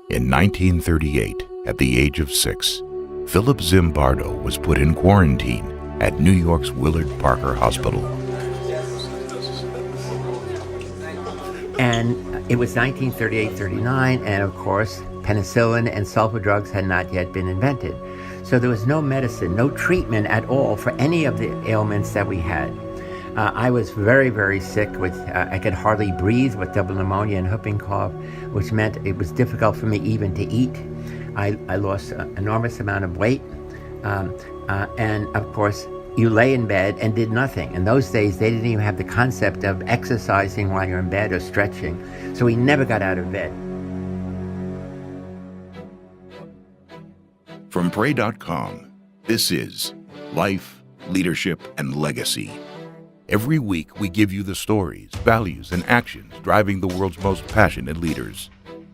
In 1938, at the age of 6, Philip Zimbardo was put in quarantine at New York's Willard Parker Hospital. And it was 1938-39, and of course, penicillin and sulfa drugs had not yet been invented. So there was no medicine, no treatment at all for any of the ailments that we had. I was very, very sick with, I could hardly breathe with double pneumonia and whooping cough, which meant it was difficult for me even to eat. I lost an enormous amount of weight. And of course, you lay in bed and did nothing. In those days, they didn't even have the concept of exercising while you're in bed or stretching. So we never got out of bed. From pray.com, this is Life, Leadership, and Legacy. Every week, we give you the stories, values, and actions driving the world's most passionate leaders.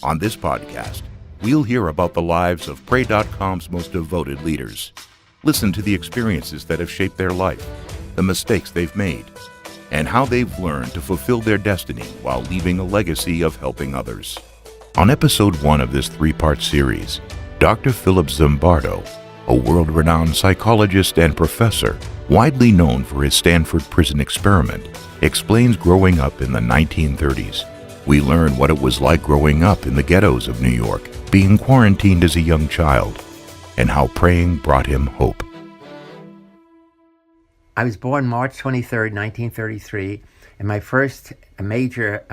On this podcast, we'll hear about the lives of pray.com's most devoted leaders. Listen to the experiences that have shaped their life, the mistakes they've made, and how they've learned to fulfill their destiny while leaving a legacy of helping others. On episode 1 of this 3-part series, Dr. Philip Zimbardo, a world-renowned psychologist and professor, widely known for his Stanford prison experiment, explains growing up in the 1930s. We learn what it was like growing up in the ghettos of New York, being quarantined as a young child, and how praying brought him hope. I was born March 23rd, 1933, and my first major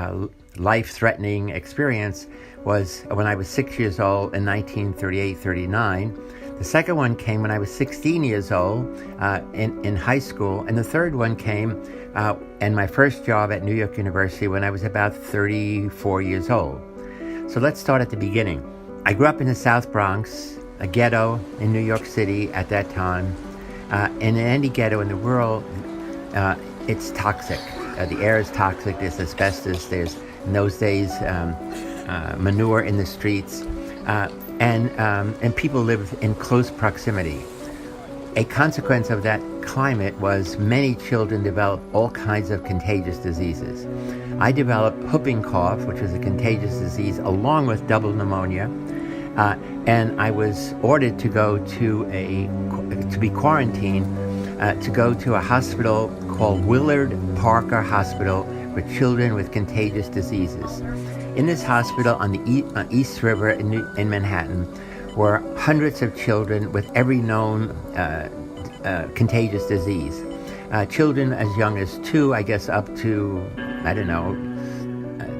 life-threatening experience was when I was 6 years old in 1938-39. The second one came when I was 16 years old in high school, and the third one came and my first job at New York University when I was about 34 years old. So let's start at the beginning. I grew up in the South Bronx, a ghetto in New York City at that time. And in any ghetto in the world, it's toxic. The air is toxic. There's asbestos. There's, in those days, manure in the streets. And people lived in close proximity. A consequence of that climate was many children developed all kinds of contagious diseases. I developed whooping cough, which was a contagious disease, along with double pneumonia. And I was ordered to go to be quarantined, to go to a hospital called Willard Parker Hospital for children with contagious diseases. In this hospital on the East River in Manhattan were hundreds of children with every known contagious disease. Children as young as 2, I guess, up to,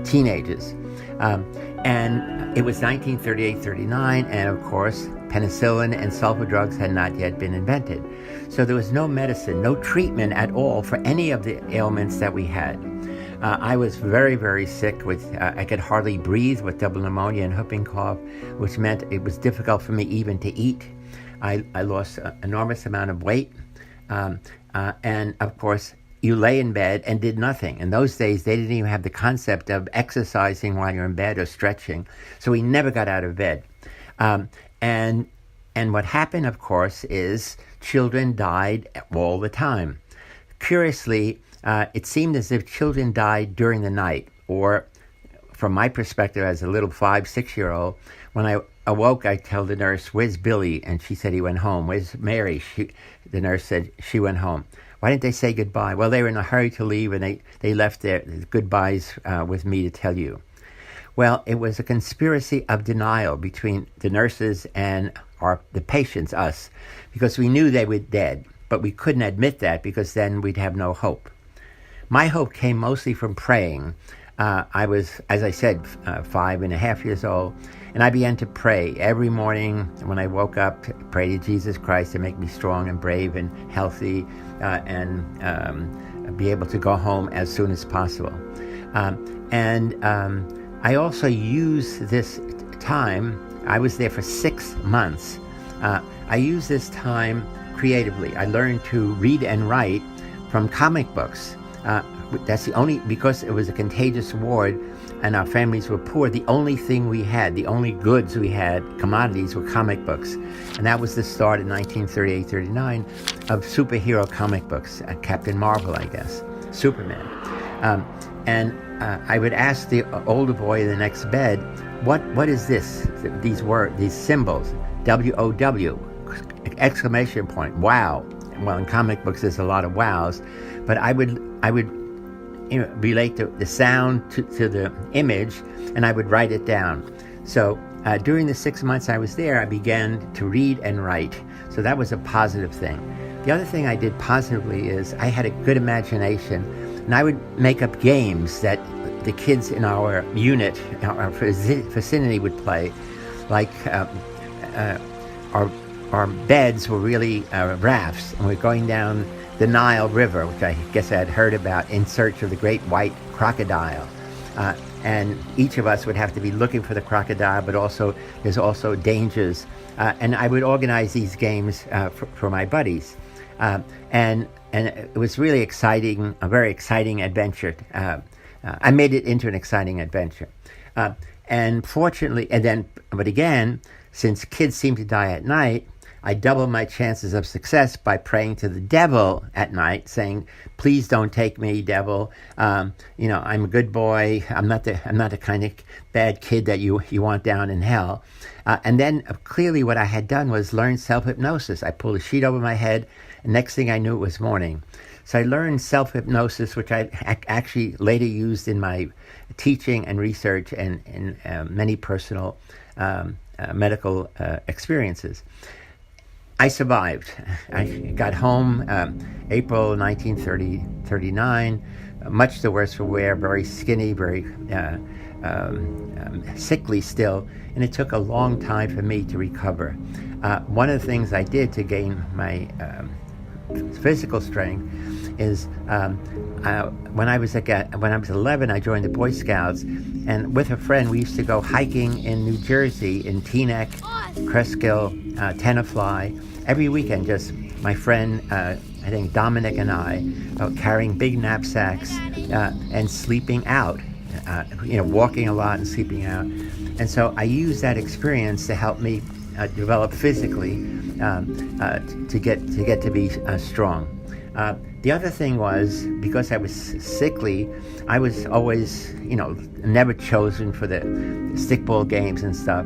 teenagers. And it was 1938-39, and of course, penicillin and sulfa drugs had not yet been invented. So there was no medicine, no treatment at all for any of the ailments that we had. I was very, very sick with, I could hardly breathe with double pneumonia and whooping cough, which meant it was difficult for me even to eat. I lost an enormous amount of weight. And of course, you lay in bed and did nothing. In those days, they didn't even have the concept of exercising while you're in bed or stretching. So we never got out of bed. And what happened, of course, is children died all the time. Curiously, it seemed as if children died during the night, or from my perspective as a little 5-6-year-old, when I awoke, I tell the nurse, "Where's Billy?" And she said he went home. "Where's Mary?" The nurse said she went home. Why didn't they say goodbye? Well, they were in a hurry to leave, and they left their goodbyes with me to tell you. Well, it was a conspiracy of denial between the nurses and the patients, us, because we knew they were dead, but we couldn't admit that because then we'd have no hope. My hope came mostly from praying. I was, as I said, 5.5 years old, and I began to pray every morning when I woke up, pray to Jesus Christ to make me strong and brave and healthy, and be able to go home as soon as possible. I also used this time, I was there for 6 months. I used this time creatively. I learned to read and write from comic books. That's the only, because it was a contagious ward and our families were poor, the only thing we had, the only goods we had, commodities, were comic books. And that was the start in 1938-39 of superhero comic books, Captain Marvel, I guess, Superman. I would ask the older boy in the next bed what is this? These words, these symbols, WOW, exclamation point, wow. Well, in comic books, there's a lot of wows, but I would relate the sound to the image, and I would write it down. So during the 6 months I was there, I began to read and write. So that was a positive thing. The other thing I did positively is I had a good imagination, and I would make up games that the kids in our unit, our vicinity would play, like our beds were really rafts, and we're going down the Nile River, which I guess I had heard about, in search of the great white crocodile. And each of us would have to be looking for the crocodile, but also there's also dangers. And I would organize these games for my buddies. And it was really exciting, a very exciting adventure. I made it into an exciting adventure. And fortunately, but again, since kids seem to die at night, I doubled my chances of success by praying to the devil at night, saying, "Please don't take me, devil. I'm a good boy. I'm not the kind of bad kid that you want down in hell." And then clearly, what I had done was learn self-hypnosis. I pulled a sheet over my head, and next thing I knew, it was morning. So I learned self-hypnosis, which I actually later used in my teaching and research and in many personal medical experiences. I survived. I got home April 1939, much the worse for wear, very skinny, very sickly still, and it took a long time for me to recover. One of the things I did to gain my physical strength is when I was 11, I joined the Boy Scouts, and with a friend we used to go hiking in New Jersey, in Teaneck, Cresskill, Tenafly, every weekend. Just my friend, I think Dominic and I, carrying big knapsacks and sleeping out, walking a lot and sleeping out. And so I used that experience to help me develop physically to get to be strong. The other thing was, because I was sickly, I was always, never chosen for the stickball games and stuff.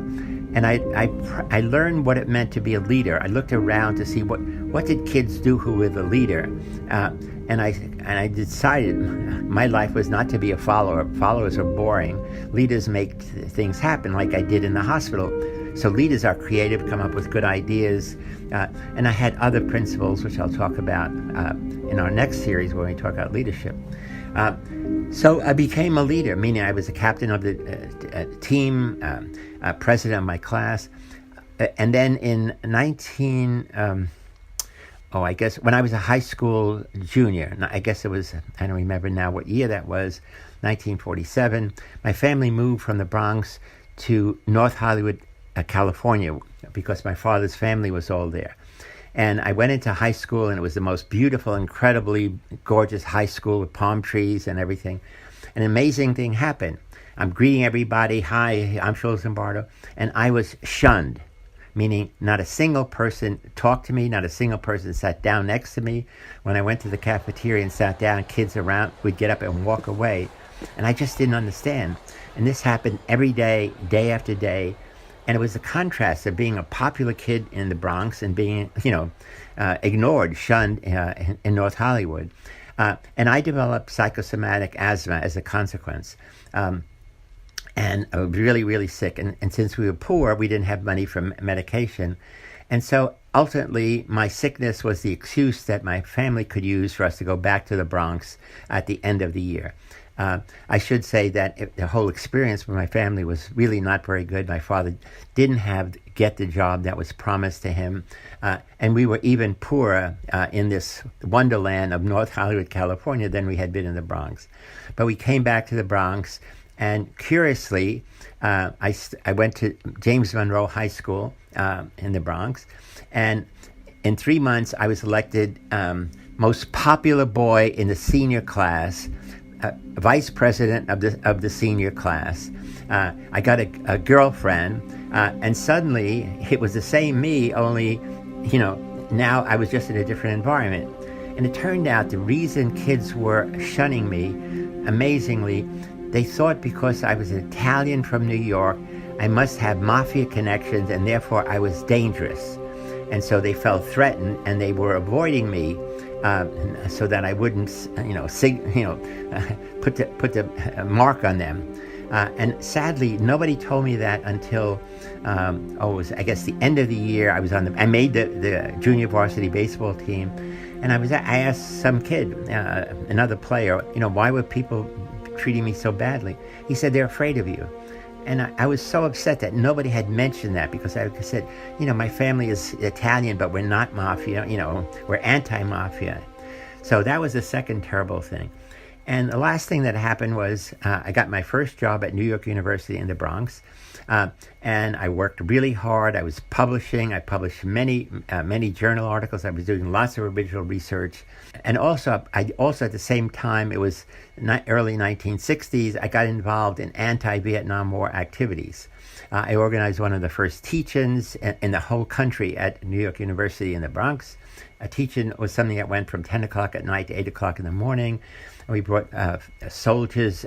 And I learned what it meant to be a leader. I looked around to see what did kids do who were the leader, and I decided my life was not to be a follower. Followers are boring. Leaders make things happen, like I did in the hospital. So leaders are creative, come up with good ideas, and I had other principles, which I'll talk about in our next series when we talk about leadership. So I became a leader, meaning I was a captain of the team, president of my class. And then in when I was a high school junior, I guess it was, I don't remember now what year that was, 1947, my family moved from the Bronx to North Hollywood, California, because my father's family was all there. And I went into high school, and it was the most beautiful, incredibly gorgeous high school with palm trees and everything. An amazing thing happened. I'm greeting everybody, "Hi, I'm Phil Zimbardo," and I was shunned, meaning not a single person talked to me, not a single person sat down next to me. When I went to the cafeteria and sat down, kids around would get up and walk away, and I just didn't understand. And this happened every day, day after day. And it was a contrast of being a popular kid in the Bronx and being, ignored, shunned in North Hollywood. And I developed psychosomatic asthma as a consequence. And I was really, really sick. And since we were poor, we didn't have money for medication. And so ultimately, my sickness was the excuse that my family could use for us to go back to the Bronx at the end of the year. I should say that the whole experience with my family was really not very good. My father didn't get the job that was promised to him, and we were even poorer in this wonderland of North Hollywood, California, than we had been in the Bronx. But we came back to the Bronx, and curiously, I went to James Monroe High School in the Bronx, and in 3 months, I was elected most popular boy in the senior class, vice president of the senior class. I got a girlfriend, and suddenly it was the same me, only, now I was just in a different environment. And it turned out the reason kids were shunning me, amazingly, they thought because I was an Italian from New York, I must have mafia connections, and therefore I was dangerous. And so they felt threatened, and they were avoiding me so that I wouldn't, put the mark on them. And sadly, nobody told me that until it was, I guess, the end of the year. I made the junior varsity baseball team, and I asked some kid, another player, why were people treating me so badly? He said, they're afraid of you. And I was so upset that nobody had mentioned that, because I said, my family is Italian, but we're not mafia, we're anti-mafia. So that was the second terrible thing. And the last thing that happened was I got my first job at New York University in the Bronx, and I worked really hard. I was publishing. I published many journal articles. I was doing lots of original research. And also at the same time, it was early 1960s, I got involved in anti-Vietnam War activities. I organized one of the first teach-ins in the whole country at New York University in the Bronx. A teach-in was something that went from 10 o'clock at night to 8 o'clock in the morning. We brought soldiers,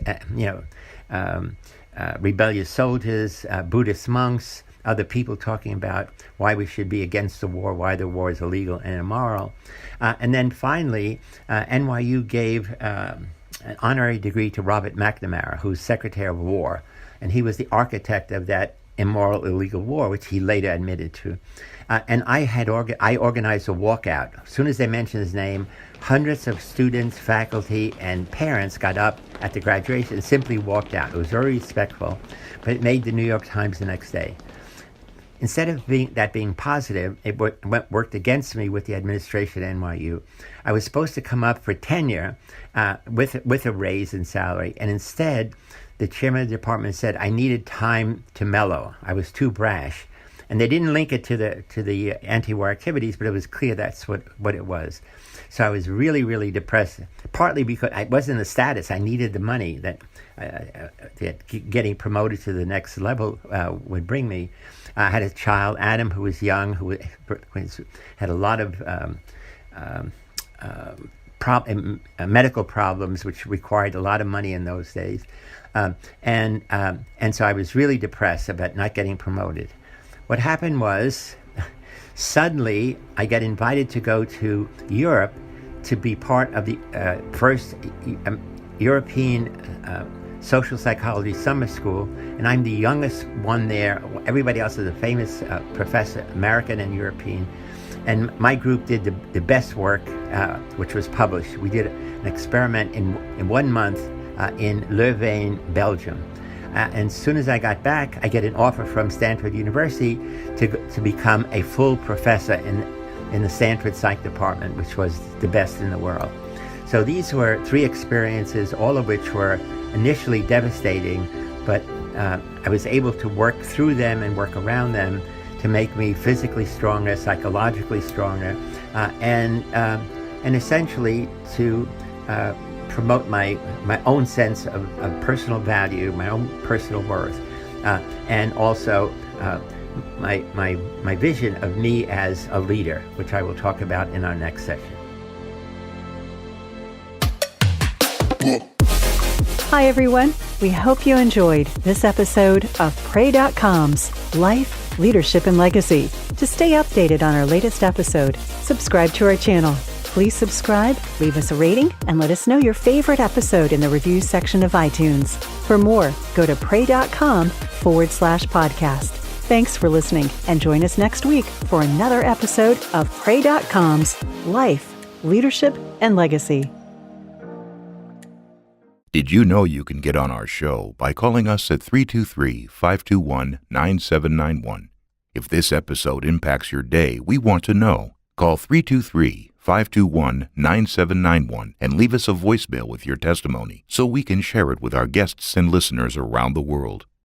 rebellious soldiers, Buddhist monks, other people talking about why we should be against the war, why the war is illegal and immoral. And then finally, NYU gave an honorary degree to Robert McNamara, who's Secretary of War. And he was the architect of that immoral, illegal war, which he later admitted to. And I organized a walkout. As soon as they mentioned his name, hundreds of students, faculty, and parents got up at the graduation and simply walked out. It was very respectful, but it made the New York Times the next day. Instead of being positive, it worked against me with the administration at NYU. I was supposed to come up for tenure with a raise in salary, and instead, the chairman of the department said I needed time to mellow. I was too brash. And they didn't link it to the anti-war activities, but it was clear that's what it was. So I was really, really depressed, partly because I wasn't the status. I needed the money that getting promoted to the next level would bring me. I had a child, Adam, who was young, who had a lot of medical problems, which required a lot of money in those days. And so I was really depressed about not getting promoted. What happened was, suddenly I got invited to go to Europe to be part of the first European social psychology summer school, and I'm the youngest one there. Everybody else is a famous professor, American and European, and my group did the best work, which was published. We did an experiment in 1 month in Leuven, Belgium. And as soon as I got back, I get an offer from Stanford University to become a full professor in the Stanford Psych Department, which was the best in the world. So these were 3 experiences, all of which were initially devastating, but I was able to work through them and work around them to make me physically stronger, psychologically stronger, and essentially to promote my own sense of personal value, my own personal worth, and also my vision of me as a leader, which I will talk about in our next session. Hi, everyone. We hope you enjoyed this episode of pray.com's Life, Leadership, and Legacy. To stay updated on our latest episode, subscribe to our channel. Please subscribe, leave us a rating, and let us know your favorite episode in the reviews section of iTunes. For more, go to pray.com/podcast. Thanks for listening, and join us next week for another episode of pray.com's Life, Leadership, and Legacy. Did you know you can get on our show by calling us at 323-521-9791? If this episode impacts your day, we want to know. Call 323-521-9791 and leave us a voicemail with your testimony so we can share it with our guests and listeners around the world.